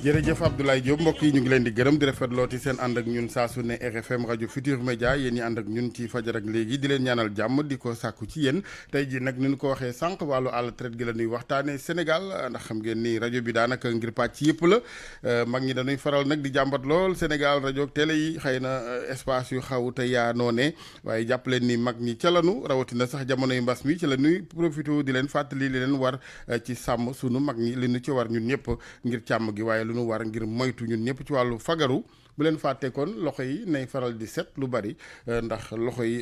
jërëjëf Abdoulaye Diop mbokk yi ñu ngi leen di gërëm di rafetlooti seen ànd ak ñun saa su ne RFM rajo Futur Média yéen ñi ànd ak ñun ci fajar ak léegi di leen ñaanal jàmm di ko sàkku ci yéen tey ji nag ni ñu ko waxee sànq wàllu à la traite gi la ñuy waxtaane Sénégal ndax xam ngeen ni rajo bi daanaka ngir pàcc yëpp la mag ñi dañuy faral nag di jàmbat lool Sénégal rajo ak télé yi xëy na espace yu xaw te yaa noone waaye jàpp leen ni mag ñi ca lanu rawatina sax jamonoy mbas mi ci la ñuy profité di leen fàttali li leen war ci sàmm sunu mag ñi li ñu ci war ñun ñëpp ngir càmm gi waaye lu nu war ngir moytu ñun ñëpp ci wàllu fagaru bu leen fàtte kon loxo yi nay faral di set lu bari ndax loxo yi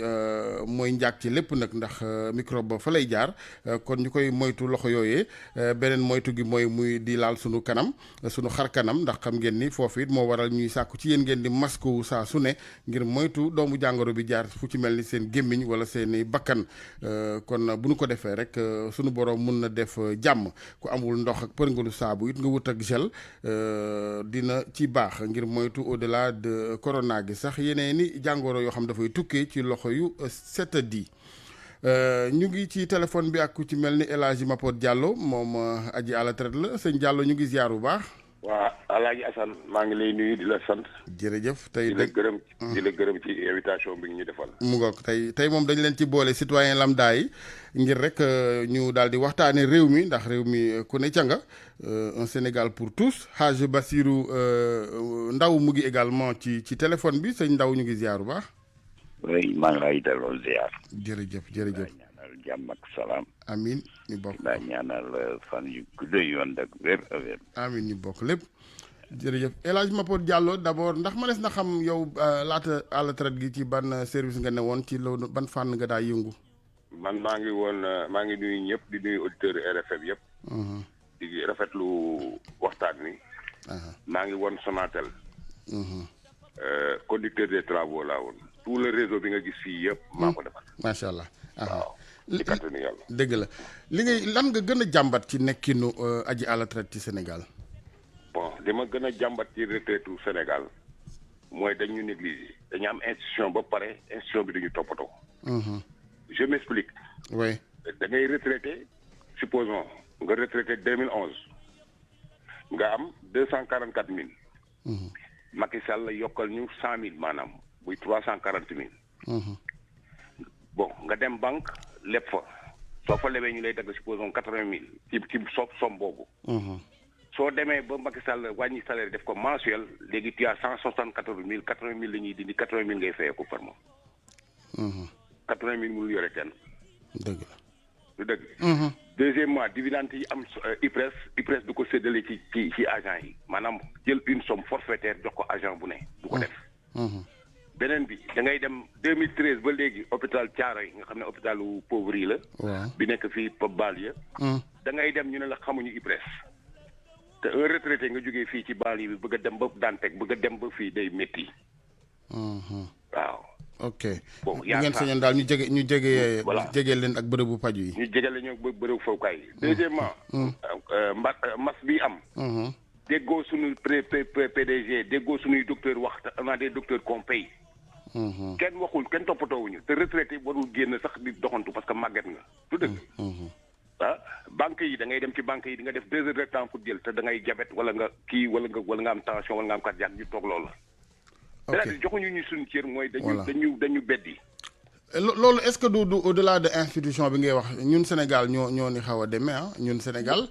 mooy njaag ci lépp nag ndax microbe ba fa lay jaar kon ñu koy moytu loxo yooyee beneen moytu gi mooy muy di laal sunu kanam sunu xar kanam ndax xam ngeen ni foofu it moo waral ñuy sàkku ci yéen ngeen di masque wu saa su ne ngir moytu doomu jàngoro bi jaar fu ci mel ni seen gémmiñ wala seeni bakkan kon bu nu ko defee rek sunu borom mun na def jàmm ku amul ndox ak përngalu saabu it nga wut ak gel dina ci baax ngir moytu au-delà de corona gi sax yeneen ni jàngoro yoo xam dafay tukkee ci loxo yu setadi ñu ngi ci téléphone bi ak ku ci mel ni El Hadji Mapod Diallo moom aji à la traite la sëñ Diallo ñu ngi ziar bu baax. waa Alaaji Assane maa ngi lay nuyu di la sant. jërëjëf tey di la gërëm ci invitation bi ñu defal. mu ngoog tey moom dañu leen ci boole citoyen lambda yi ngir rek ñu daal di waxtaane réew mi ndax réew mi ku ne ca nga un Sénégal pour tous Hadj Bassirou Ndaw mu ngi également ci téléphone bi sëñ Ndaw ñu ngi ziar bu baax. oui maa ngi lay delloo ziar. jërëjëf. ñaanal jàmm ak salaam. amiin ñu bokk. daa ñaanal fan yu gudd yoon ak wér a wér. amiin ñu bokk lépp. jërëjëf El Hadj Mapod Diallo d'abord ndax mënees na xam yow laata à la traite gi ci ban service nga ne woon ci loolu ban fànn nga daa yëngu. man maa ngi nuyu ñëpp di nuyu auditeurs RFM yëpp. di rafetlu waxtaan wi. maa ngi woon Sonatel. conducteur des travaux laa woon. tout le réseau bi nga gis fii yëpp maa ko defal. macha allah. waaw ci kattanu yàlla. dëgg la li ngay lan nga gën a jàmbat ci nekkinu aji à la traite ci Sénégal. bon li ma gën a jàmbat ci retraite u Sénégal mooy dañu négligé dañu am institution ba pare institution bi dañu toppatoo. je m'explique. oui. da ngay retraité supposons nga retraité 2011 nga am 244 000. Macky Sall la yokkal ñu 100 000 maanaam muy 340 000. bon nga dem banque leb fa soo fa lebee ñu lay dagg supposons 80 000 ci somme boobu. soo demee ba Macky Sall wàññi salaire def ko mensuel léegi tu as 174 000 80 000 la ñuy dindi 80 000 ngay fayee ko par mois. 80 000 mënul yore kenn. dëgg la. du dëgg. deuxièmement dividende yi am IPRES du ko séddale ci agent yi maanaam jël une somme forfaitaire jox ko agent bu ne du ko def. beneen bi da ngay dem 2013 ba léegi hôpital Thiaroye nga xam ne hôpitalu pauvre yi la. bi nekk fii banlieue. da ngay dem ñu ne la xamuñu IPRES. te un retraité nga jógee fii ci banlieue bi bëgg a dem ba Dantec bëgg a dem ba fii day métti. waaw. ok bon bu ngeen sañoon daal ñu jege. voilà jege leen ak bërëbu paju yi. ñu jege leen ak bërëbu fawkaay yi. deuxièmement. mas bi am. déggoo suñu PDG déggoo suñuy docteur wax on a des docteurs qu'on paye. kenn waxul kenn toppatoowuñu te retraité warul génn sax di doxantu parce que màgget nga. du dëgg. banque yi da ngay dem ci banque yi di nga def 2 heures de temps pour jël te da ngay diabète wala nga kii wala nga am tension wala nga am cardiaque ñu toog loolu la. c'est-à-dire joxuñu ñu suñu cër mooy. dañu beddi. loolu est-ce que du au-delà de institution bi ngay wax ñun Sénégal ñoo ni xaw a demee ñun Sénégal.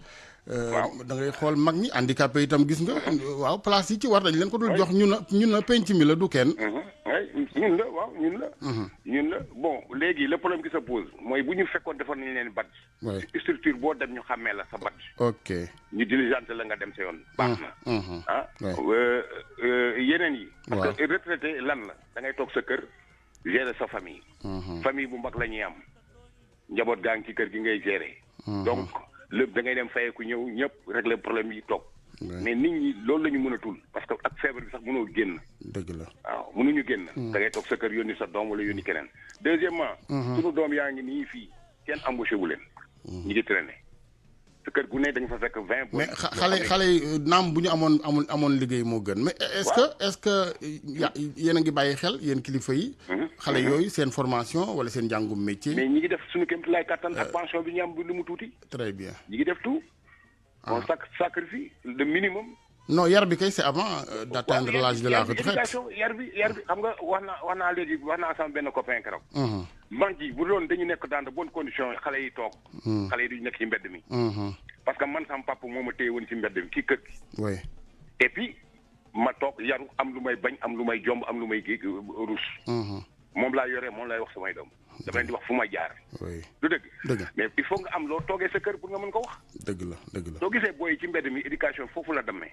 waaw da ngay xool mag ñi handicapé itam gis nga. waaw place yi ci war dañ leen ko dul jox ñun na penc mi la du kenn. ñun la waaw ñun la. ñun la bon léegi le problème qui se pose mooy bu ñu fekkoon defoon nañu leen badge. structure boo dem ñu xàmmee la sa badge. ok ñu diligente la nga dem sa yoon. baax na yeneen yi. parce que retraité lan la da ngay toog sa kër gérer sa famille. famille bu mag la ñuy am njaboot gaa ngi ci kër gi ngay gérer. donc lépp da ngay dem fayeeku ñëw ñëpp régler problème yi toog. mais nit ñi loolu la ñu mën a tul parce que ak feebar bi sax mënoo génn. dëgg la waaw mënuñu génn. da ngay toog sa kër yónni sa doom wala yónni keneen. deuxièmement. sunu doom yaa ngi nii fii kenn embauché wu leen. ñi di traîner sa kër gu ne dañu fa fekk 20. mais xale yi naam bu ñu amoon liggéey moo gën mais est-ce que yéen a ngi bàyyi xel yéen kilifa yi. xale yooyu seen formation wala seen njàngum métier. mais ñi ngi def suñu kéemtulaay kattan ak pension bi ñu am lu mu tuuti. très bien ñi ngi def tout. on sacrifie le minimum non yar bi kay c'est avant d'atteindre l'âge de la retraite. éducation yar bi xam nga wax naa léegi wax naa sama benn copain keroog. man ji bu doon dañu nekk dans de bonnes conditions xale yi toog. xale yi duñu nekk ci mbedd mi. parce que man sama papa moo ma téye woon ci mbedd mi ci kër gi. oui. et puis ma toog yaru am lu may bañ am lu may jomb am lu may rus. moom laa yoree moom lay wax samay doom. dama leen di wax fu ma jaar. oui du dëgg. dëgg mais il faut nga am loo toogee sa kër pour nga mën ko wax. dëgg la dëgg la. soo gisee booy ci mbedd mi éducation foofu la demee.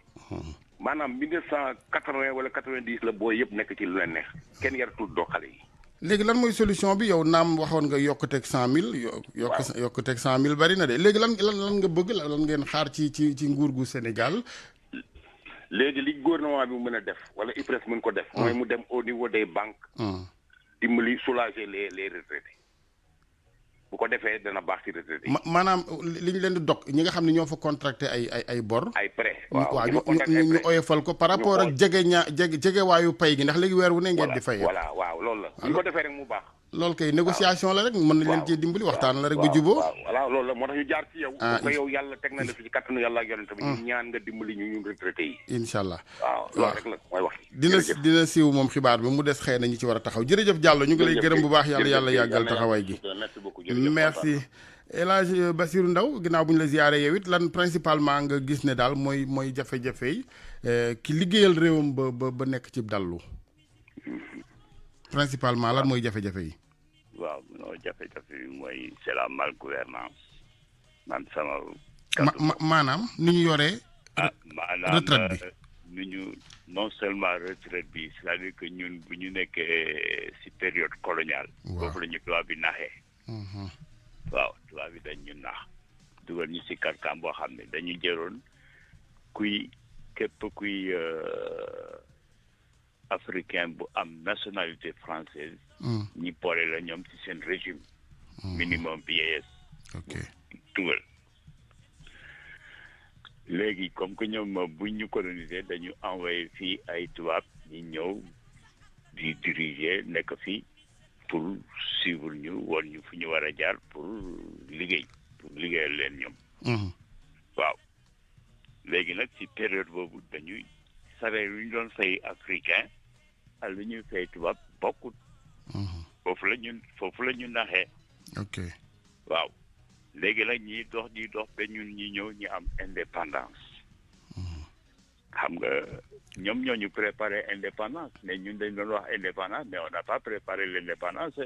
maanaam 1980 wala 90 la booy yëpp nekk ci lu leen neex kenn yaratul doo xale yi. léegi lan mooy solution bi yow naam waxoon nga yokkuteeg 100000. yokkuteeg 100000 bari na de léegi lan nga bëgg lan ngeen xaar ci nguur gu Sénégal. léegi li gouvernement bi mu mën a def wala IPRES mën ko def. mooy mu dem au niveau des banques. dimbali soulager les retraités. bu ko defee dana baax ci retraité yi. maanaam li ñu leen di dog ñi nga xam ne ñoo fa contracté ay bor. ay prêt waaw ñu oyofal ko par rapport ak jege waayu pay gi ndax léegi weer wu ne ngeen di fay. voilà waaw loolu la. bu ko defee rek mu baax. loolu kay négociation la rek mën nañ leen cee dimbali waxtaan la rek ba juboo. voilà loolu la moo tax ñu jaar ci yow. ko yow yàlla teg na la fi ci kattanu yàlla ak yonent bi ñu ñaan nga dimbali ñu retraité yi. incha allah waaw loolu rek la mooy wax. dina siiw moom xibaar bi mu des xëy na ñu ci war a taxaw jërëjëf Diallo ñu ngi lay gërëm bu baax yàlla yàggal taxawaay gi. merci El Hadj Bassirou Ndao ginnaaw bu ñu la ziyaare yow it lan principalement nga gis ne daal mooy jafe-jafe yi ki liggéeyal réewam ba nekk ci dallu principalement lan mooy jafe-jafe yi. waaw non jafe-jafe yi mooy c'est la malgouvernance man sama. maanaam ni ñu yoree. retraite bi ni ñu non seulement retraite bi c'est-à-dire que ñun bu ñu nekkee ci période coloniale. foofu la ñu tubaab bi naxee. waaw tubaab bi dañ ñu nax dugal ñu ci karkam boo xam ne dañu jëroon képp kuy africain bu am nationalité française ñi boole la ñoom ci seen régime minimum vieillesse dugal léegi comme que ñoom buñ ñu coloniser dañu envoyé fii ay tubaab ñi ñëw di diriger nekk fii pour suivre ñu woon ñu fu ñu war a jaar pour liggéeyal leen ñoom. waaw léegi nag ci période boobu dañuy salaire yu ñu doon fay africain ak lu ñuy fay tubaab bokkut. foofu la ñu naxee. ok waaw léegi nag ñiy dox di dox ba ñun ñi ñëw ñu am indépendance. xam nga ñoom ñoo ñu préparé indépendance mais ñun dañ doon wax indépendance mais on n'a pas préparé l'indépendance.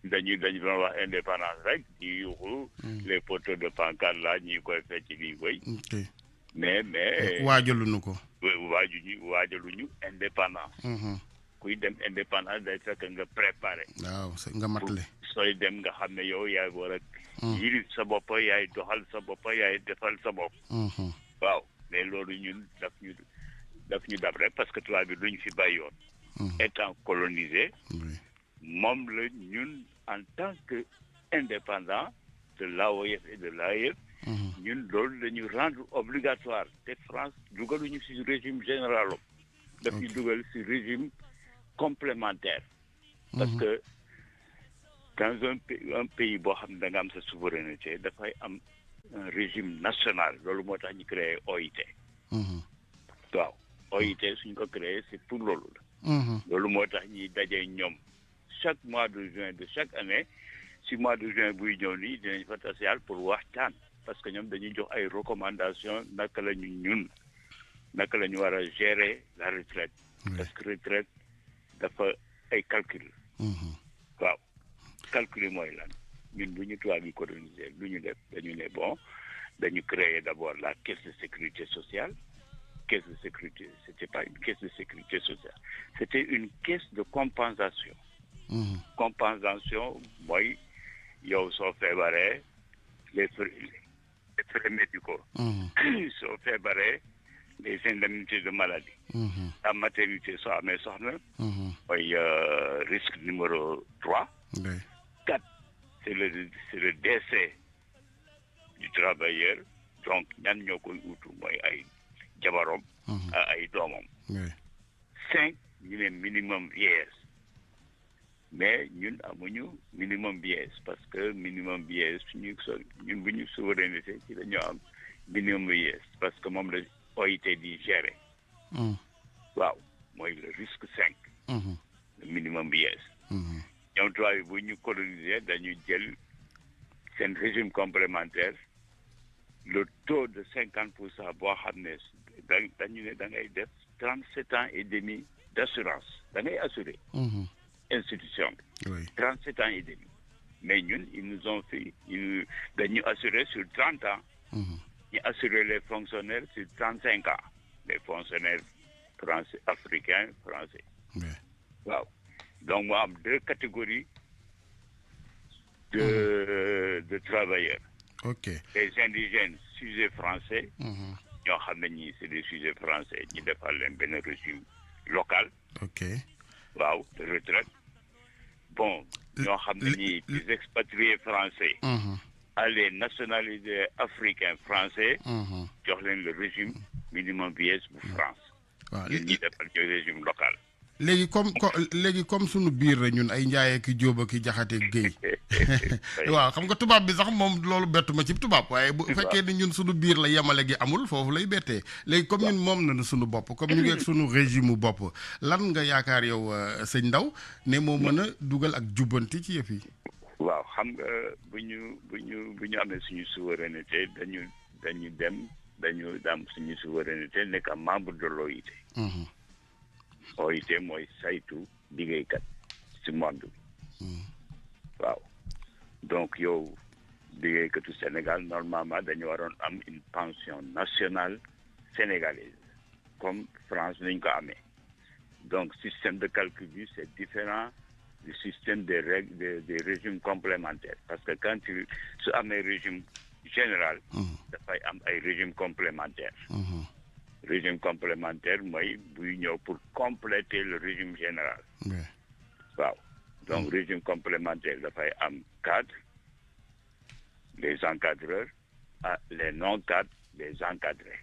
dañu doon wax indépendance rek di yuuxu les poteaux de pancarte là ñi koy fecc di koy. mais waajaluñu ko. waajaluñu indépendance. kuy dem indépendance day fekk nga préparé. waaw nga matale. sooy dem nga xam ne yow yaay war a. yilif sa bopp yaay doxal sa bopp yaay defal sa bopp. waaw. mais loolu ñun daf ñu dab rek parce que tubaab bi luñ fi bàyyoon. étant colonisé. moom la ñun en tant que indépendant de l'AOF et de l'AEF. ñun loolu dañu rendre obligatoire te France dugaluñu ci régime général daf ñu dugal ci régime complémentaire. parce que dans un pays boo xam ne da nga am sa souveraineté dafay am un régime national loolu moo tax ñu créé OIT. waaw OIT suñ ko créé c'est pour loolu la. loolu moo tax ñuy daje ñoom chaque mois de juin de chaque année si mois de juin buy ñëw nii dinañ fa taseyaal pour waxtaan parce que ñoom dañuy jox ay recommandations naka la ñu war a gérer la retraite. parce que retraite dafa ay calcul. waaw calcul mooy lan. ñun bu ñu tubaab yi colonisé lu ñu def dañu ne bon dañu créer d'abord la caisse de sécurité sociale. Caisse de sécurité, c'était pas une caisse de sécurité sociale, c'était une caisse de compensation. Compensation mooy yow soo feebaree les frais médicaux. soo feebaree les indemnités de maladie. la maternité soo amee soxna. mooy risque numéro 3. 4 c'est le décès du travailleur donc ñan ñoo koy utu mooy ay jabarom ay doomam. 5 ñu ne minimum vieillesse mais ñun amuñu minimum vieillesse parce que minimum vieillesse ñun bu ñu souveraineté ci dañoo am minimum vieillesse parce que moom la OIT di gérer. waaw mooy le risque 5. le minimum vieillesse. ñoom tubaab yi bu ñu coloniser dañu jël seen régime complémentaire le taux de 50% boo xam ne dañu ne da ngay def 37 ans et demi d'assurance da ngay assurer. institution bi. 37 ans et demi. mais ñun ils nous ont fait dañu assurer sur 30 ans. ñu assurer les fonctionnaires sur 35 ans. les fonctionnaires français africains français. waaw donc mu am 2 catégories de travailleurs. ok les indigènes sujets français. ñoo xam ne ñii c'est des sujets français ñu defal leen benn régime local. ok waaw de retraite. bon ñoo xam ne ñii des expatriés français. les nationalisés africains français. jox leen le régime minimum vieillesse bu France. waaw ñi defal ñu régime local. léegi comme sunu biir la ñun ay njaayee ki jóoba ki jaxate géey waaw xam nga tubaab bi sax moom loolu bettu ma ci tubaab waaye bu fekkee ni ñun sunu biir la yemale gi amul foofu lay bettee léegi comme ñun moom nañu sunu bopp comme ñu ngi ak sunu régime bopp lan nga yaakaar yow sëñ Ndaw ne moo mën a dugal ak jubbanti ci yëf yi. waaw xam nga bu ñu amee suñu souveraineté dañu am suñu souveraineté nekk membre de l'OIT. OIT mooy saytu liggéeykat ci monde bi. waaw donc yow liggéeykatu Sénégal normalement dañu waroon am une pension nationale sénégalaise comme France nañ ko amee. donc système de calcul bi c'est différent du système des règles des régimes complémentaires parce que quand su amee régime général. dafay am ay régime complémentaire. régime complémentaire mooy buy ñëw pour compléter le régime général. waaw donc régime complémentaire dafay am cadre les encadreurs les non cadres les encadrés.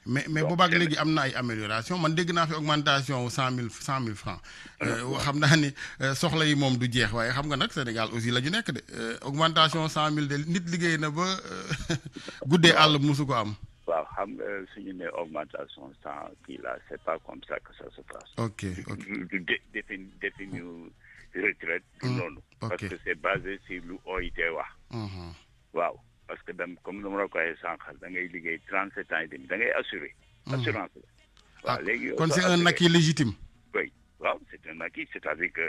mais boobaag léegi am na ay amélioration man dégg naa fi augmentation 100 000 francs. xam naa ni soxla yi moom du jeex waaye xam nga nag Sénégal aussi la ñu nekk de augmentation 100 000 de nit liggéey na ba guddee àll musu ko am. waaw xam nga suñu ne augmentation sans kii là c'est pas comme ça que ça se passe. ok du défini retraite du noonu. parce que c'est basé sur lu OIT wax. waaw parce que comme dama la ko waxee sànq da ngay liggéey 37 ans et demi da ngay assurer. assurance la. waaw léegi kon c'est un acquis légitime. oui waaw c'est un acquis c'est-à-dire que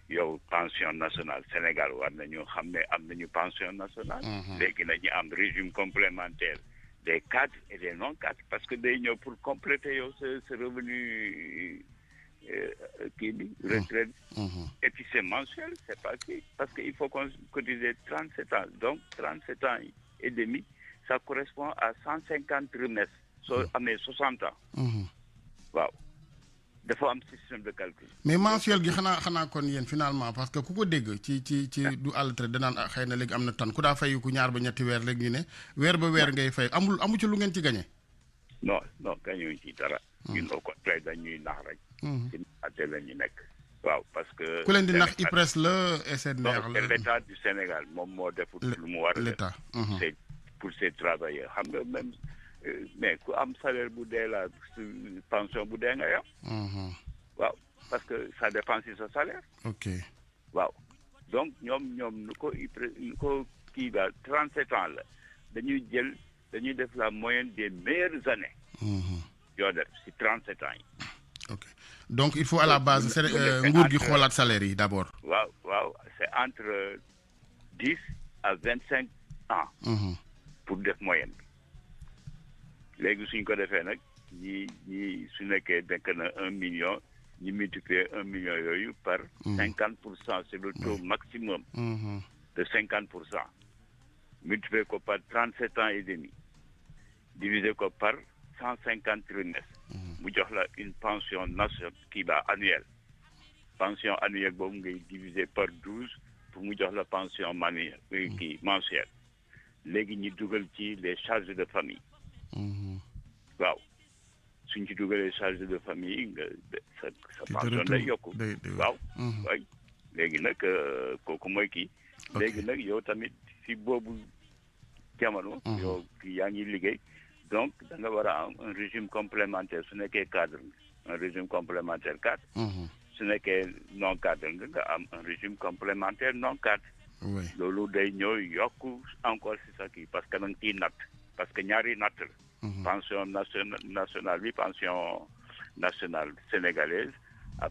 yow pension nationale Sénégal war nañu xam ne am nañu pension nationale. léegi nañu am régime complémentaire. des cadres et des non-cadres parce que day ñëw pour compléter yow ce revenu kii bi retraite. et puis c'est mensuel c'est pas kii parce que il faut qu'on cotise 37 ans donc 37 ans et demi ça correspond à 150 trimestres soo amee 60 ans. waaw dafa am système de calcul. mais mensuel gi xanaa kon yéen finalement parce que ku ko dégg ci du àll traite danaan xëy na léegi am na tan ku daa fayu ku ñaar ba ñetti weer léegi ñu ne weer ba weer ngay fay amu ci lu ngeen ci gagné. non gañuñ ci dara. ñun au contraire dañuy nax rek. ci naxate la ñu nekk. waaw parce que. ku leen di nax IPRES la SNR la. c'est l'état du Sénégal moom moo defut lu mu war a def. l'état. c'est pour ses travailleurs xam nga même. mais ku am salaire bu dee la pension bu dee nga yam. waaw parce que ça dépend si sa salaire. ok waaw donc ñoom nu ko kii daal 37 ans la dañuy def la moyenne des meilleures années. yoo def si 37 ans yi. ok donc il faut à la base nguur gi xoolaat salaire yi d'abord. waaw c'est entre 10 à 25 ans. pour def moyenne bi. léegi suñ ko defee nag ñi su nekkee nekk na 1 million ñi multiplier 1 million yooyu par 50%, c'est le taux maximum de 50%. Multiplier ko par 37 ans et demi divisé ko par 150 trimestres mu jox la une pension nationale qui va annuelle. Pension annuelle boobu ngay diviser par 12 pour mu jox la pension manuelle kii mensuelle. léegi ñi dugal ci les charges de famille. waaw suñ ci dugalee charge de famille nga sa pension day yokku. waaw waay léegi nag kooku mooy kii. léegi nag yow tamit si boobu jamono. yow yaa ngi liggéey donc da nga war a am un régime complémentaire su nekkee cadre un régime complémentaire cadre. su nekkee non cadre nga am un régime complémentaire non cadre. oui loolu day ñëw yokk encore si sa kii parce que da nga ciy natt parce que ñaari natt la. pension nationale bi pension nationale sénégalaise à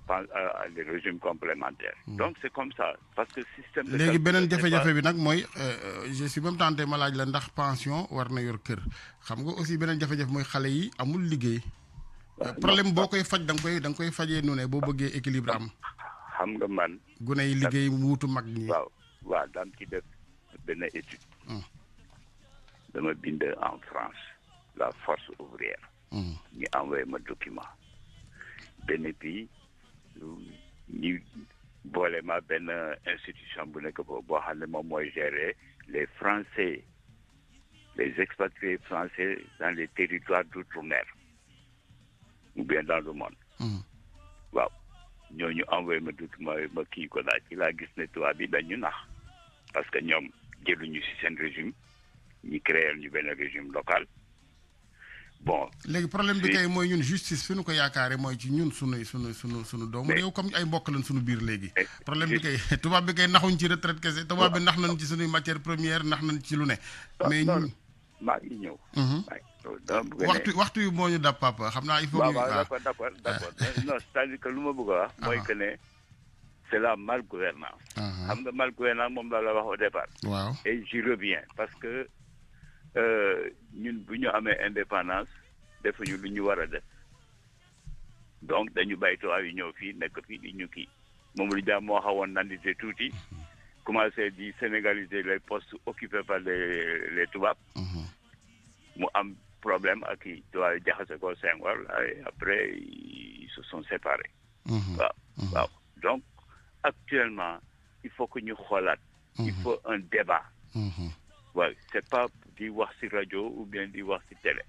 des régimes complémentaires. Donc c'est comme ça parce que système de léegi beneen jafe-jafe bi nag mooy je suis même tenté ma laaj la ndax pension war na yor kër xam nga aussi beneen jafe-jafe mooy xale yi amul liggéey. problème boo koy faj da nga koy fajee nu ne boo bëggee équilibre am. xam nga man. gune yi liggéey wuutu mag ñi. waaw daan ci def benn étude. dama bind en France la force ouvrière. ñu envoyé ma document. benn bi ñu boole ma benn institution bu nekk boo xam ne moom mooy gérer les Français les expatriés français dans les territoires d'outre-mer ou bien dans le monde. waaw ñooñu envoyé ma document ma kii ko daal ci laa gis ne tubaab bi dañu nax parce que ñoom jëluñu ci seen régime ñu créer ñu benn régime local. bon léegi problème bi kay mooy ñun justice fi nu ko yaakaare mooy ci ñun sunu doomu réew comme ay mbokk lañ sunu biir léegi. problème bi kay tubaab bi kay naxuñ ci retraite kese tubaab bi nax nañ ci sunuy matière première nax nañ ci lu ne. mais ñun maa ngi ñëw. waxtu yu moo ñu dab papa xam naa il faut. d'accord non c'est-à-dire que lu ma bëgg a wax. mooy que ne c'est la malgouvernance. xam nga malgouvernance moom la wax au départ. waaw et j'y reviens parce que. ñun bu ñu amee indépendance defuñu lu ñu war a def donc dañu bàyyi tubaab yi ñëw fii nekk fii di ñu kii moom lu daal moo xawoon nandite tuuti commencé di sénégaliser les postes occupés par les tubaab mu am problème ak kii tubaab yi jaxase ko Senghor et après ils se sont séparés. waaw donc actuellement il faut que ñu xoolaat. il faut un débat. waaw c'est pas di wax ci rajo ou bien di wax ci télé.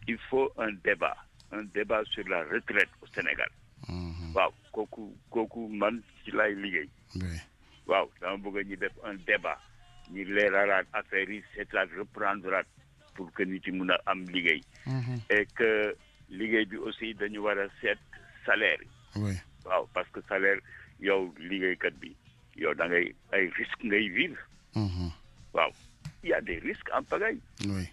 il faut un débat sur la retraite au Sénégal. waaw kooku man ci lay liggéey. waaw dama bëgg ñu def un débat ñu leeralaat affaire yi seetaat reprendre pour que nit yi mun a am liggéey. et que liggéey bi aussi dañu war a seet salaire yi. waaw parce que salaire yow liggéeykat bi yow da ngay ay risques ngay vivre. waaw. Il y a des risques en pagaille. Oui.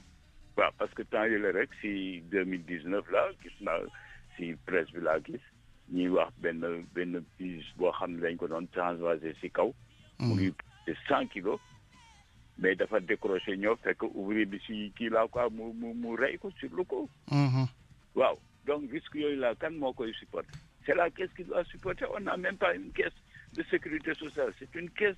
Bah, parce que tant yële rek si 2019 là gis naa si presse bi laa gis ñuy wax benn bus boo xam ne dañ ko doon transvasé si kaw. mu ngi de 100 kilos. mais dafa décroché ñëw fekk ouvrier bi si kii laa quoi mu rey ko sur le coup. waaw donc risque yooyu là kan moo koy supporter. c'est la caisse qui doit supporter on n'a même pas une caisse de sécurité sociale c'est une caisse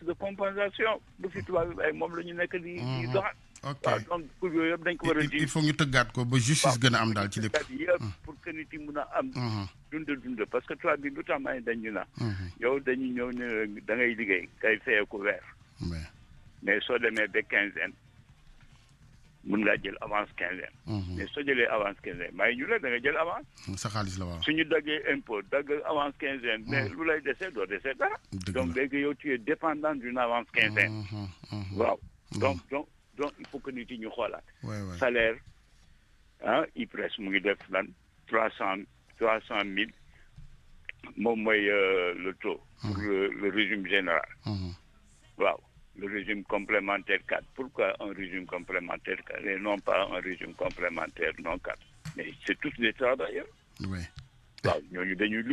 de compensation bu fi tubaab bi ay moom la ñu nekk di doxal. ok waaw donc pour yooyu yëpp dañ ko war a il faut ñu tëggaat ko ba justice gën a am daal ci lépp. yëpp pour que nit yi mun a am. dund parce que tubaab bi lu tax may dañ ñu na. yow dañuy ñëw ne da ngay liggéey kay fayee ko weer. mais soo demee ba quinzaine mun ngaa jël avance quinzaine. mais soo jëlee avance quinzaine may ñu la da nga jël avance. sa xaalis la waaw. suñu daggee impôt dagg avance quinzaine. mais lu lay dese doo dese dara. donc léegi yow tu es dépendant d'une avance quinzaine. waaw donc il faut que nit yi ñu xoolaat. salaire IPRES mu ngi def lan 300 000 moom mooy le taux. pour le régime général. waaw. Le régime complémentaire 4. Pourquoi un régime complémentaire 4 et non pas un régime complémentaire non 4? Mais c'est tous des travailleurs. Oui. waaw ñooñu dañuy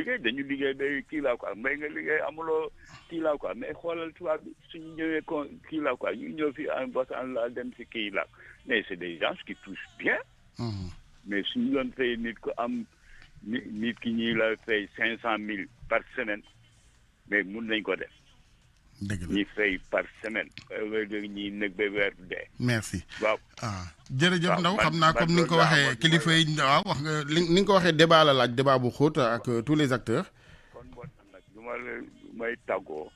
liggéey ba kii laa quoi mbay nga liggéey amuloo kii laa quoi mais xoolal tubaab bi suñu ñëwee kii laa quoi ñu ñëw fi en bosan la dem si kii laa mais c'est des gens qui touchent bien. mais suñu doon fay nit ko am nit ki ñuy la fay 500 000 par semaine mais mun nañ ko def. dëgg la ñi fay par semaine. ñi nekk ba weer dee. merci. waaw jërëjëf Ndaw xam naa comme ni nga ko waxee kilifa yi waaw wax nga ni nga ko waxee débat la laaj débat bu xóot ak tous les acteurs. kon boo tax nag du may tàggoo.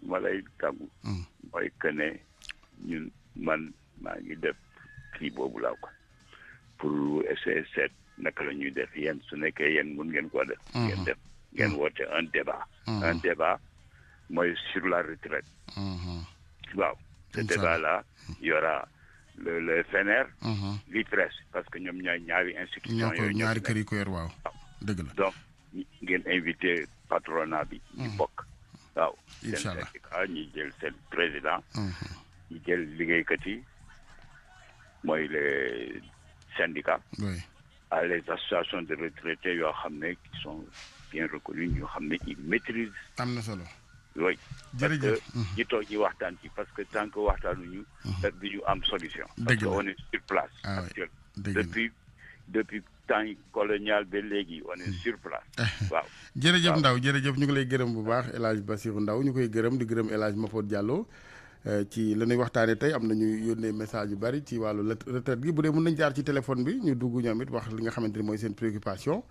ma lay tàggu. mooy que ne ñun man maa ngi def kii boobu laa ko pour essayer seet naka la ñuy def yéen su nekkee yéen mun ngeen koo def. ngeen woote un débat. un débat. mooy sur la retraite. waaw ce débat là il y aura le FNR. l'IPRES parce que ñoom ñooy ñaari institution yooyu ñaari kër yi ko yor waaw dëgg la donc ngeen invité patronat bi ñu bokk waaw seen Inch'Allah. syndicat ñi jël seen président ñi jël liggéeykat yi mooy les syndicats oui à les associations de retraités yoo xam ne qui sont bien reconnus ñoo xam ne ils maîtrisent am na solo oui parce que jërëjëf ñi toog ñi waxtaan ci parce que tant que waxtaanuñu du ñu am solution parce que on est sur place Ah oui. actuellement dëgg la depuis temps colonial ba léegi on est sur place waaw jërëjëf Ndaw jërëjëf ñu ngi lay gërëm bu baax El Hadj Bassirou Ndaw ñu koy gërëm di gërëm El Hadj Mapod Diallo ci la ñuy waxtaanee tey am na ñuy yónnee message yu bari ci wàllu retraite gi bu dee mën nañ jaar ci téléphone bi ñu dugg ñoom it wax li nga xamante ni mooy seen préoccupation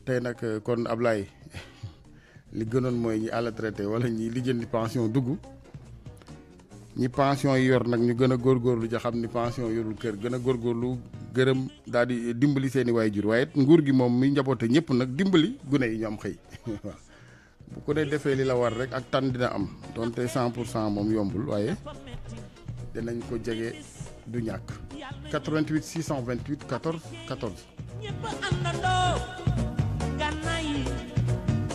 tey nag kon Ablaye li gënoon mooy ñi à la retraité wala ñi lijjanti pension dugg ñi pension yi yor nag ñu gën a góorgóorlu ja xam ni pension yorul kër gën a góorgóorlu gërëm daal di dimbali seen i waajur waaye nguur gi moom mi njaboote ñëpp nag dimbali gune yi ñu am xëy waaw bu ko dee defee li la war rek ak tan dina am donte 100% moom yombul waaye dinañ ko jege du ñàkk 88 628 14 14. ñëpp àndandoo gànnaay yi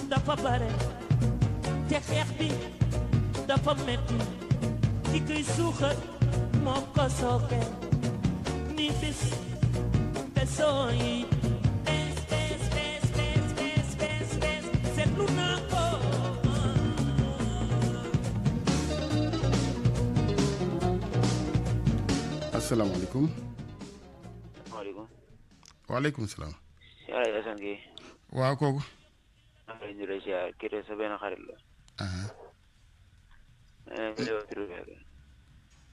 dafa bare te xeex bi dafa metti ki koy suuxat moo ko sooke ni bis besoo yi bes seetlu naa ko asalaamaaleykum. maaleykum. waaleykum salaam. Yàlla yi Assane Gueye. waaw kooku. maa ngi lay nuyu ziar kii de sa benn xarit la.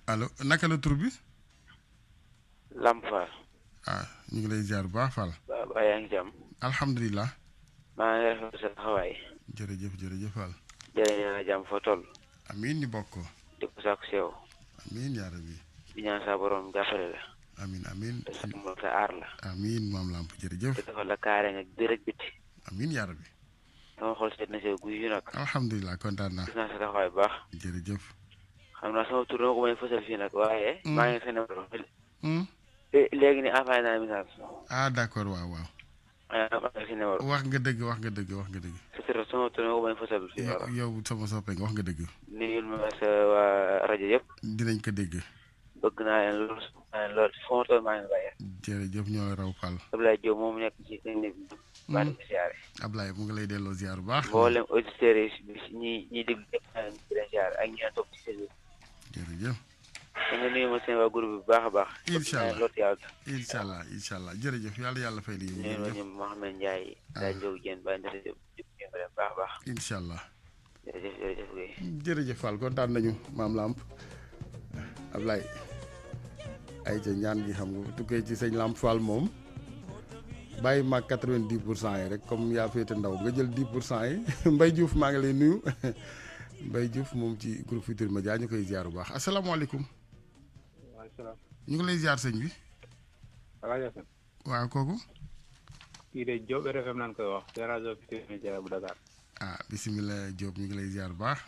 allo naka la tur bi. Lamp Fall. ñu ngi lay ziar bu baax Fall. ba yaa ngi jàmm. alhamdulilah. maa ngi rafetlu sa taxawaay. jërëjëf jërëjëf Fall. jërëjëf jàmm foo toll. amiin ñu bokk ko. di ko sàkku si yow. amiin yaa rabbi. di ñaan sa borom jàppale la. amiin amiin. te sàmm sa aar la. amiin maam Lamp jërëjëf. te defal la kaare nga biir ak biti. amiin yaa rabbi. sama xol seet na si guy yu nag. alhamdulilah kontaan naa. gis naa sa taxawaay bu baax. jërëjëf. xam naa sama tur dama ko may fësal fii nag waaye. maa ngi sa numéro. Hmm? léegi ni envoyé naa message. d'accord waaw waaw. maa ngi sa numéro. wax nga dëgg wax nga dëgg wax nga dëgg. c'est sama tur dama ko may fësal fii. yow sama soppe nga wax nga dëgg. nuyul ma sa waa rajo yëpp. dinañ ko dégg. bëgg naa leen lool foo ma toll maa ngi bàyyi. jërëjëf ñoo la raw Fall. Abdoulaye Diop moom nekk ci technique bi. maa ngi ko siyaare. Ablaye mu ngi lay delloo ziar bu baax. mboolem auditeurs yi ñi déglu ñëpp maa ngi leen siyaare ak ñi leen topp ci service. jërëjëf. da nga nuyu ma seen waa groupe bi bu baax a baax. incha allah loolu yàlla. incha allah jërëjëf yàlla fay lii. nuyu ma ñu Mouhamed Ndiaye. daa jóg jën ba Ndeye Diop ñu leen baax a baax. incha allah. jërëjëf Guèye. jërëjëf Fall kontaan nañu maam Lamp Ablaye ay ca ñaan gi xam nga tukkee ci sëñ Lamp Fall moom bàyyi maag 90% yi rek comme yaa féete ndaw nga jël 10% yi Mbaye Diouf maa ngi lay nuyu Mbaye Diouf moom ci groupe Futurs Médias ñu koy ziar bu baax asalaamaaleykum. waaleykum ñu ngi lay ziar sëñ bi. salaam. waaw kooku. kii de Diop RFM naan koy wax ci rajo Futurs Médias bu Dakar. bisimilah Diop ñu ngi lay ziar bu baax.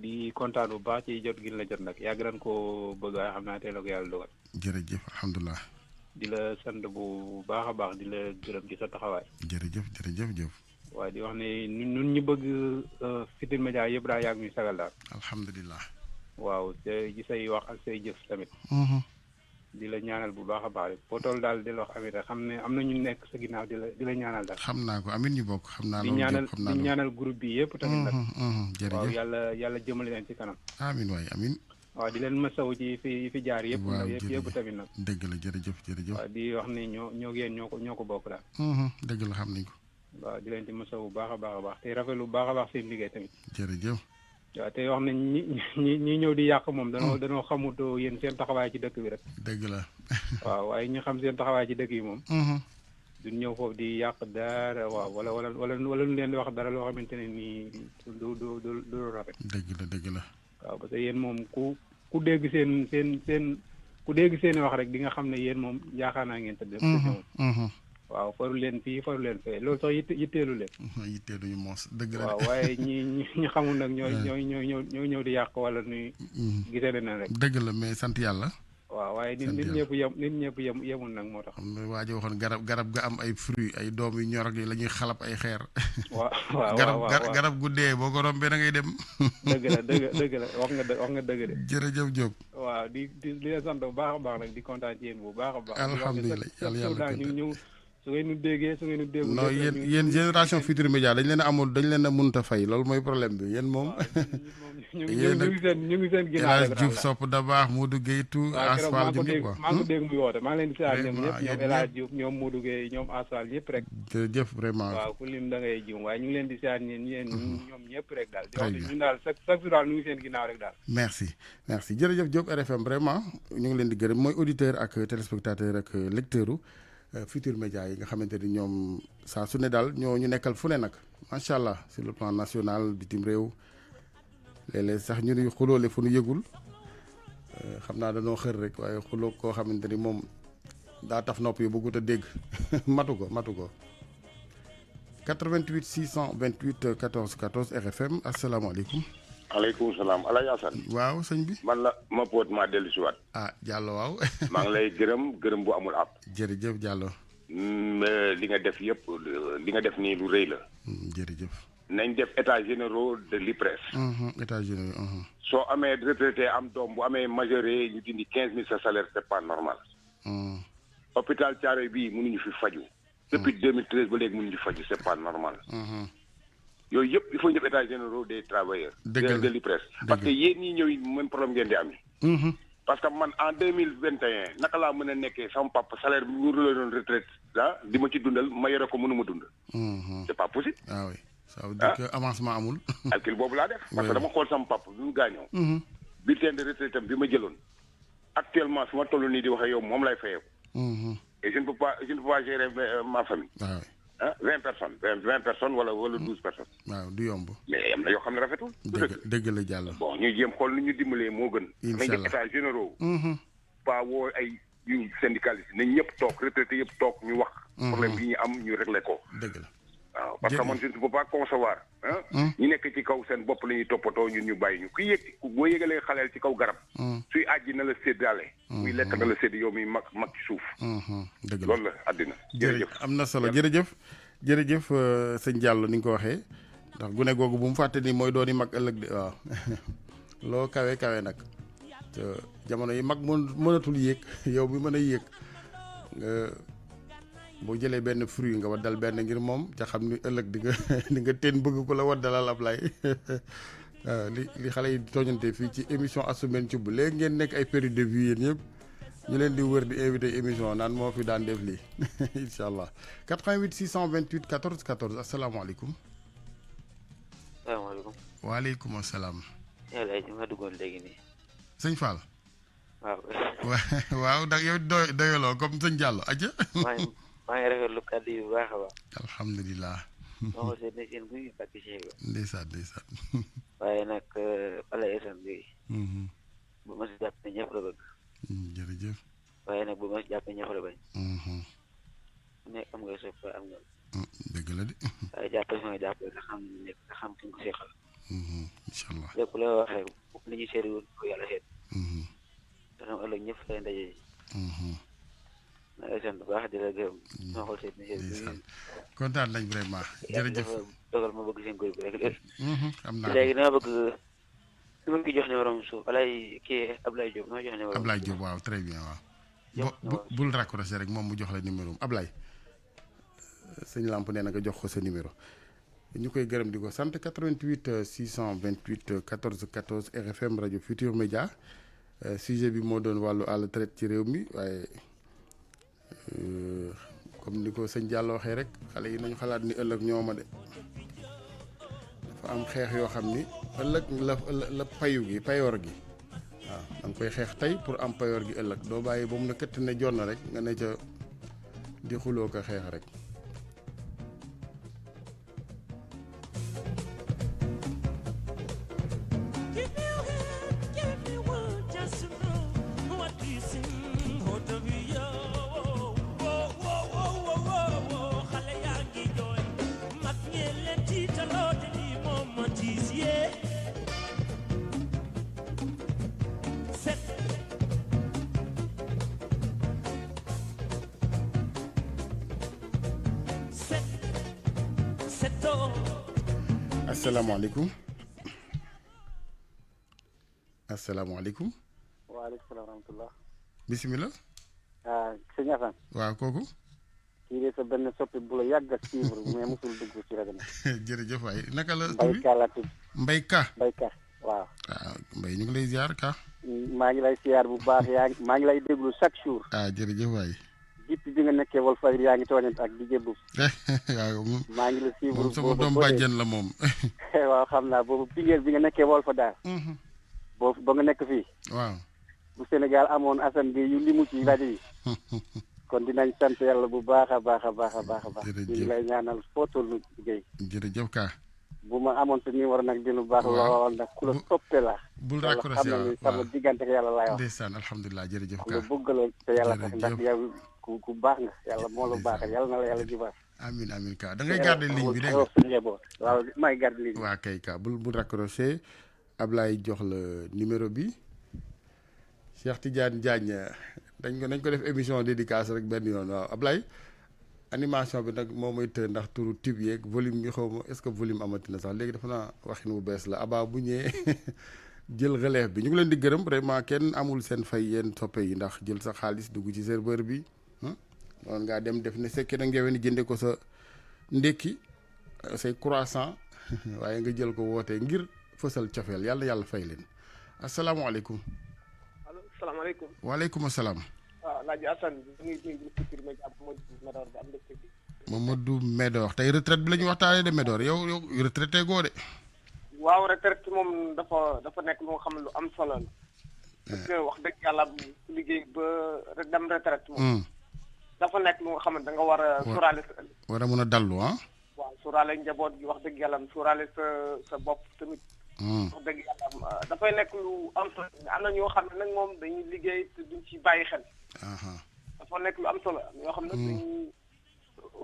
di kontaan bu baax ci jot gi la jot nag yàgg nañ koo bëgg a xam naa teel a ko yàlla dogal. jërëjëf alhamdulilah. di la sant bu baax a baax di la gërëm ci sa taxawaay. jërëjëf Diop. waaye di wax ne ñun ñu bëgg Futurs Médias yëpp daa yàgg ñu sagal daal. alhamdulilah. waaw te ci say wax ak say jëf tamit. di la ñaanal bu baax a baax rek foo toll daal di la wax amit xam ne am na ñu nekk sa ginnaaw di la ñaanal daal. xam naa ko amit ñu bokk xam naa di ñaanal groupe bi yëpp tamit nag. jërëjëf waaw yàlla jëmale leen ci kanam. amin waay amin. waaw di leen masawu ci fi jaar yëpp. waaw yëpp tamit nag. dëgg la jërëjëf. waaw di wax ne ñoo yéen ñoo ko bokk daal. dëgg la xam nañ ko. waaw di leen ci masawu bu baax a baax te rafetlu bu baax a baax seen liggéey tamit. jërëjëf. waaw te wax ne ñi ñëw di yàq moom danoo xamut yéen seen taxawaay ci dëkk bi rek. dëgg la. waaw waaye ñu xam seen taxawaay ci dëkk yi moom. duñ ñëw foofu di yàq dara waaw wala nu leen di wax dara loo xamante ne nii du rafet. dëgg la. waaw parce que yéen moom ku dégg seen wax rek di nga xam ne yéen moom yaakaar naa ngeen tëdd. waaw faru leen fii faru leen fee loolu sax yitteelu leen. yitteeluñu moos dëgg la. waaw waaye ñi xamul nag ñooy ñëw di yàq wala nuy gisee leneen rek. dëgg la mais sant yàlla. waaw waaye nit ñëpp yemul nag moo tax. am na waa ji waxoon garab ga am ay fruits ay doom yu ñor ak yi la ñuy xalab ay xeer. waaw garab gu dee boo ko rombee da ngay dem. dëgg la wax nga dëgg de. jërëjëf Diop. waaw di leen sant bu baax a baax nag di kontaan ci yéen bu baax a baax. alhamdulilah yàlla ñu ñëw su ngeen ñu déggee déggul. non yéen génération Futurs Médias dañ leen a mënut a fay loolu mooy problème bi yéen moom. ñu ngi seen ginnaaw rek. Diouf Sopp da baax Modou Gueye tout Asfal ñoom ñëpp quoi. maa ngi ko dégg muy woote maa ngi leen di siyaar ñoom ñëpp ñoom El Hadj Diouf ñoom Modou Gueye ñoom Asfal ñëpp rek. jërëjëf vraiment. waaw ku lim da ngay jiw waaye ñu ngi leen di siyaar ñoom ñëpp rek daal. di wax ñun daal chaque jour daal ñu ngi seen ginnaaw rek daal. merci jërëjëf Diop RFM vraiment ñu ngi leen di gërëm mooy auditeur ak téléspectateur ak lecteur Futurs Médias yi nga xamante ni ñoom saa su ne daal ñoo ñu nekkal fu ne nag macha allah sur le plan national bitim réew léeg-léeg sax ñu ni xuloole fu nu yëgul xam naa dañoo xër rek waaye xuloo koo xamante ni moom daa taf nopp yi bëggut a dégg matu ko 88 628 14 14 RFM asalaamaaleykum. aleykum salaam Alaaji Asan. waaw sëñ bi. man la ma poot maa dellu si waat. Diallo waaw. maa ngi lay gërëm bu amul àpp. jërëjëf Diallo. li nga def yëpp li nga def nii lu rëy la. jërëjëf. nañ def états généraux de l'IPRES. états généraux. soo amee retraité am doom bu amee majoré ñu dindi 15000 sa salaire c'est pas normal. hôpital Thiaroye bii mënuñu fi faju depuis 2013 ba léegi mënuñu fi faju c'est pas normal. yooyu yëpp il faut ñu def états généraux des travailleurs. de l'IPRES. parce que yéen ñii ñëw même problème ngeen di am. parce que man en 2021 naka laa mën a nekkee sama papa salaire bi mu la doon retraite di ma ci dundal ma yore ko mënuma dund. c'est pas possible. ah oui ça veut dire que avancement amul. calcul boobu laa def. parce que dama xool sama papa bi mu gaañoo. bulletin de retraite am bi ma jëloon. actuellement su ma toll nii di wax ak yow moom lay fayee ko. et je ne peux pas gérer ma famille. 20 personnes 20 personnes wala 12 personnes. waaw du yomb. mais am na yoo xam ne rafetul. dëgg la jàll. bon ñu jéem xool nu ñu dimbalee moo gën. incha allah nañ def états généraux. pas woo ay yu syndicalistes nañ ñëpp toog retraité yëpp toog ñu wax. problème bi ñu am ñu réglé ko. dëgg la. waaw parce que man je ne peux pas concevoir. ñu nekk ci kaw seen bopp la ñuy toppatoo ñun ñu bàyyi ñu ku yëg boo yëgalee xaleel ci kaw garab. suy àjji na la séddaale. muy lekk na la sédd yow mi mag ci suuf. dëgg la loolu la àddina. jërëjëf am na solo jërëjëf sëñ Diallo ni nga ko waxee ndax gune googu bu mu fàtte ni mooy dooni mag ëllëg de waaw loo kawe nag te jamono yi mag mënatul yéeg yow bi mën a yéeg nga boo jëlee benn fruit nga waddal benn ngir moom ca xam ni ëllëg di nga teen bëgg ko la waddalal ab lay li xale yi tooñante fii ci émission Assoumène Thioub léegi ngeen nekk ay période de vie yéen ñëpp ñu leen di wër di invité émission naan moo fi daan def lii incha allah 88 628 14 14 asalaamaaleykum. salaamaaleykum. waaleykum salaam. yàlla ay ma duggoon léegi nii. sëñ Fall. waaw. waaw ndax yow doyaloo comme sëñ Diallo aja. maa ngi rafetlu kàddu yi bu baax a baax. alhamdulilah. maa ngi seet ne seen guy Mbacke Cheikh la. ndeysaan. waaye nag Alaaji Asan bi. bu ma si jàpp ne ñëpp la bëgg. jërëjëf. waaye nag bu ma si jàpp ne ñëpp la bañ. nekk am nga sopp am nga. dëgg la de. waaye jàpp nga jàpp nga xam ne nga xam ki nga ko seqal. incha allah lépp la wax rek li ñu seet woon ko yàlla seet. te xam ëllëg ñëpp lay ndaje ji. maa ngi sant bu baax di la gërëm. ma xool seet ne seet bi. kontaan nañ vraiment. jërëjëf dogal ma bëgg seen góor bi rek. am naa léegi dama bëgg su ma ki jox numéro am suuf Ablaye Diop ma jox numéro am. Ablaye Diop waaw très bien waaw. bul raccroché rek moom mu jox la numéro am Ablaye. sëñ Lamp nee na nga jox ko sa numéro. ñu koy gërëm di ko sant 88 628 14 14 RFM rajo Futur Média sujet bi moo doon wàllu à la traite ci réew mi waaye comme ni ko sëñ Diallo waxee rek xale yi nañu xalaat ni ëllëg ñooma de dafa am xeex yoo xam ni ëllëg la payoor gi waaw da nga koy xeex tey pour am payoor gi ëllëg doo bàyyi ba mu ne këtt ne jot na rek nga ne ca di xuloo ko xeex rek. doo asalaamaaleykum asalaamaaleykum. waaleykum salaam wa rahmatulah. bisimilah. sëñ Assane. waaw kooku. kii de sa benn soppi bu la yàgg a suivre mais mosul dugg ci rajo bi. jërëjëf waay naka la. Mbaye Ka la tudd. Mbaye Ka. Mbaye Ka waaw. waaw Mbaye ñu ngi lay ziar Ka. maa ngi lay siyaar bu baax maa ngi lay déglu chaque jour. jërëjëf waay. depuis bi nga nekkee Walfadjri yaa ngi tooñante ak DJ Boub. waaw maa ngi la suivre moom sama doom bàjjen la moom. waaw xam naa boobu pingéer bi nga nekkee Walfadjri. boobu ba nga nekk fii. waaw. bu Sénégal amoon Assane bi yu limu ci rajo yi. kon dinañ sant yàlla bu baax a baax a baax a baax a baax. jërëjëf ñu ngi lay ñaanal foo toll liggéey. jërëjëf Ka. bu ma amoon te numéro nag dina baax lool nag ku la toppe la. bul raccroché waaw sama diggante ak yàlla laay wax. ndeysaan alhamdulilah jërëjëf ku Ka. la bëgg la te yàlla tax ndax yow ku baax nga yàlla moo la baaxal yàlla na la yàlla jubal. amiin amiin Ka da ngay garder ligne bi dégg nga. waaw may garder ligne bi. waa kay Ka bul raccroché Ablaye jox la numéro bi Cheikh Tidiane Diagne dañ ko def émission dédicace rek benn yoon waaw Ablaye animation bi nag moo may të ndax turu tube yeeg volume bi xaw ma est-ce que volume amati na sax léegi dafa naa waxin bu bees la Aba bu ñëwee jël relève bi ñu ngi leen di gërëm vraiment kenn amul seen fay yéen soppe yi ndax jël sa xaalis dugg ci serveur bi noonu ngaa dem def ne sekkee na ngewee ni jënde ko sa ndékki say croissant waaye nga jël ko wootee ngir fësal cofeel yàlla fay leen asalaamaaleykum. allo salaamaaleykum. waaleykum salaam. waaw Laaji Assane ñu ngi nuyu groupe Futurs Médias Mamadou Medor bi am mbégte bi. Mamadou Medor tey retraite bi la ñu waxtaanee de Medor yow retraité goo de. waaw retraite moom dafa nekk lu nga xam ne lu am solo la. parce que wax dëgg yàlla ku liggéey ba dem retraite moom. dafa nekk lu nga xam ne da nga war a sóoraale sa ëllëg. war a mën a dallu ah. waaw sóoraale njaboot gi wax dëgg yàlla sóoraale sa bopp tamit. wax dëgg yàlla dafay nekk lu am solo am na ñoo xam ne nag moom dañuy liggéey te duñ ci bàyyi xel. dafa nekk lu am solo am ñoo xam ne dañuy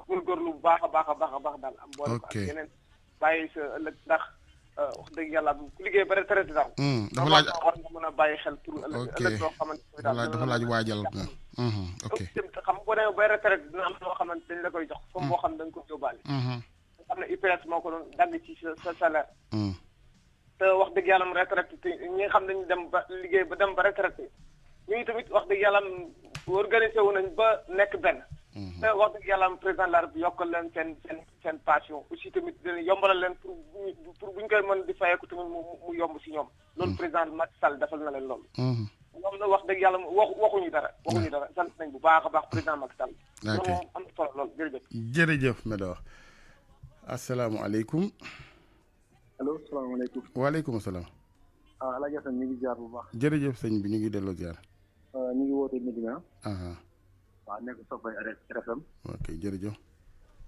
góorgóorlu bu baax a baax a baax a baax daal am boole ko ak yeneen bàyyi sa ëllëg ndax wax dëgg yàlla ku liggéey ba retraité daal dafa laaj war nga mën a bàyyi xel pour ëllëg loo xamante dafa laaj waajal nga ok xam boo demee bay retraité dina am loo xamante dañ la koy jox comme boo xam ne da nga ko yóbbaale xam ne IPRES moo ko doon dagg ci sa salaire te wax dëgg yàlla mu retraité te ñi nga xam ne dañu dem ba liggéey ba dem ba retraité ñu ngi tamit wax dëgg yàlla organisé wu nañ ba nekk benn te wax dëgg yàlla président de la République yokkal leen seen passion aussi tamit dina yombalal leen pour bu ñu koy mën di fayeeku tamit mu yomb si ñoom loolu président Macky Sall defal na leen loolu ñoom na wax dëgg yàlla waxuñu dara sant nañ bu baax a baax président Macky Sall loolu moom am na solo loolu jërëjëf Medor asalaamaaleykum allo salaamaaleykum. waaleykum salaam. El Hadj Assane ñu ngi jaar bu baax. jërëjëf sëñ bi ñu ngi delloo ziar. ñu ngi woote Medina. waaw nekk Sofay RFM. ok jërëjëf.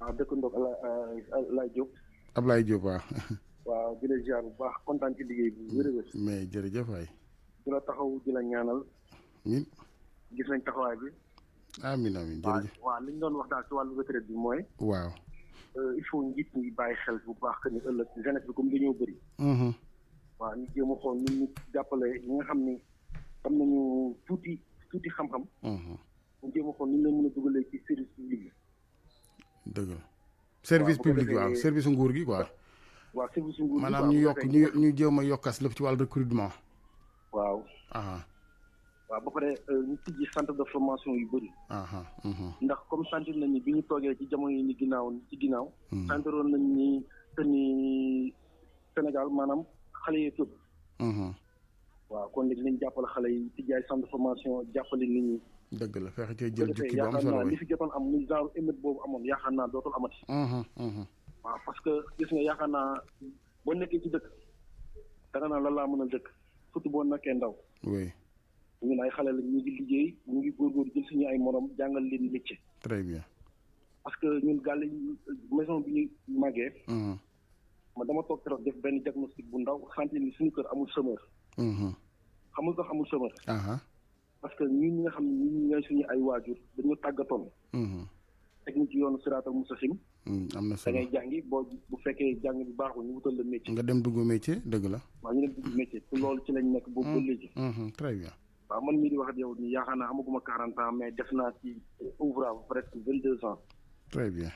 waaw dëkk Ndok Ablaye Diop. Ablaye Diop waaw. waaw di la ziar bu baax kontaan ci liggéey bi wér-wér. mais jërëjëf waay. di la taxaw di la ñaanal. amiin. gis nañ taxawaay bi. amiin jërëjëf. waaw li ñu doon wax daal ci wàllu retraite bi mooy. waaw. il faut njiit ñi bàyyi xel bu baax que ni ëllëg jeunesse bi comme dañoo bëri. waaw ñu jéem a xool ni ñu jàppale ñi nga xam ni am nañu tuuti xam-xam. ñu jéem a xool ni ñu leen mën a dugalee ci service public bi. dëgg la service public waaw service nguur gi quoi. waaw service nguur gi maanaam ñu jéem a yokkas lépp ci wàllu recrutement. waaw. waaw ba pare ñu tijji centre de formation yu bëri. ndax comme sentir nañ ni bi ñu toogee ci jamono yi ni ci ginnaaw. sentiroon nañ ni que ni Sénégal maanaam xale yi tëb. waaw kon léegi nañ jàppale xale yi tijji ay centre de formation jàppale nit ñi. dëgg la fexe cee jël jukki bu am solo li fi jotoon am muy genre émeute boobu amoon yaakaar naa dootul amati. waaw parce que gis nga yaakaar naa boo nekkee ci dëkk danga naa lan laa mën a dëkk surtout boo nekkee ndaw. oui. ñun ay xale la ñu ngi liggéey ñu ngi góorgóorlu jël suñu ay morom jàngal leen métier. très bien. parce que ñun gàll maison bi ñu màggee. ma dama toog keroog def benn diagnostic bu ndaw sentir ni suñu kër amul chômeur. xamul tax amul chômeur. parce que ñun ñi nga xam ne ñun ñooy suñu ay waajur dañu tàggatoon. teg ñu ci yoonu siraatal mustaqim. am na solo da ngay jàngi bu fekkee jàng bi baaxul ñu wutal la métier. nga dem dugg métier dëgg la. waaw ñu dem dugg métier te loolu ci lañ nekk boobu ba léegi. très bien. waaw man mii di wax ak yow nii yaakaar naa amaguma 40 ans mais def naa ci ouvrage presque 22 ans. très bien.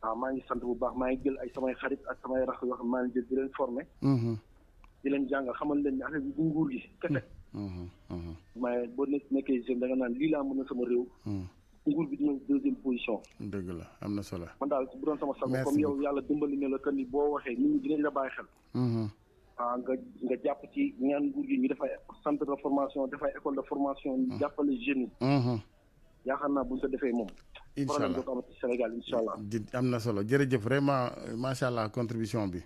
waaw maa ngi sant bu baax maa ngi jël ay samay xarit ak samay rax yoo xam maa ngi jël di leen formé. di leen jàngal xamal leen ne affaire bi bu nguur gi kese. mais boo nekkee jeune da nga naan lii laa mën a sama réew. nguur bi di ñëw deuxième position. dëgg la am na solo. man daal bu doon sama sago comme yow yàlla dimbali ne la que ni boo waxee nit ñi dinañ la bàyyi xel. waaw nga jàpp ci ñaan nguur gi ñu dafay centre de formation dafay école de formation ñu jàppale jeunes yi. yaakaar naa bu ñu ko defee moom. incha allah problème doo ko am ci Sénégal incha allah. am na solo jërëjëf vraiment macha allah contribution bi.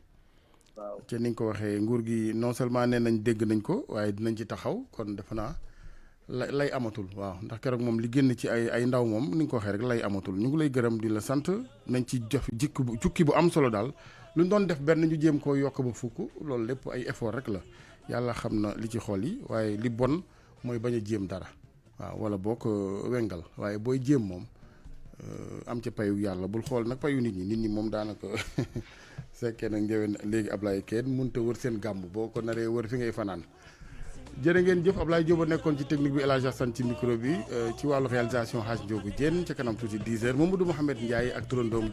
waaw te ni nga ko waxee nguur gi non seulement nee nañ dégg nañ ko waaye dinañ ci taxaw kon defe naa lay amatul waaw ndax keroog moom li génn ci ay ndaw moom ni nga ko waxee rek lay amatul ñu ngi lay gërëm di la sant nañ ci jox jukki bu am solo daal lu ñu doon def benn ñu jéem koo yokk ba fukk loolu lépp ay effort rek la yàlla xam na li ci xol yi waaye li bon mooy bañ a jéem dara waaw wala boo ko wengal waaye booy jéem moom am ca payu yàlla bul xool nag payu nit ñi moom daanaka fekkee nag njëwén léegi Ablaye kenn mënut a wër seen gàmb boo ko naree wër fi ngay fanaan jërë ngeen jëf Ablaye Diop a nekkoon ci technique bi El Hadj Assane ci micro bi ci wàllu réalisation Hadj Ndiogou Diène ca kanam tuuti 10h Mamadou Mouhamed Ndiaye ak turandoom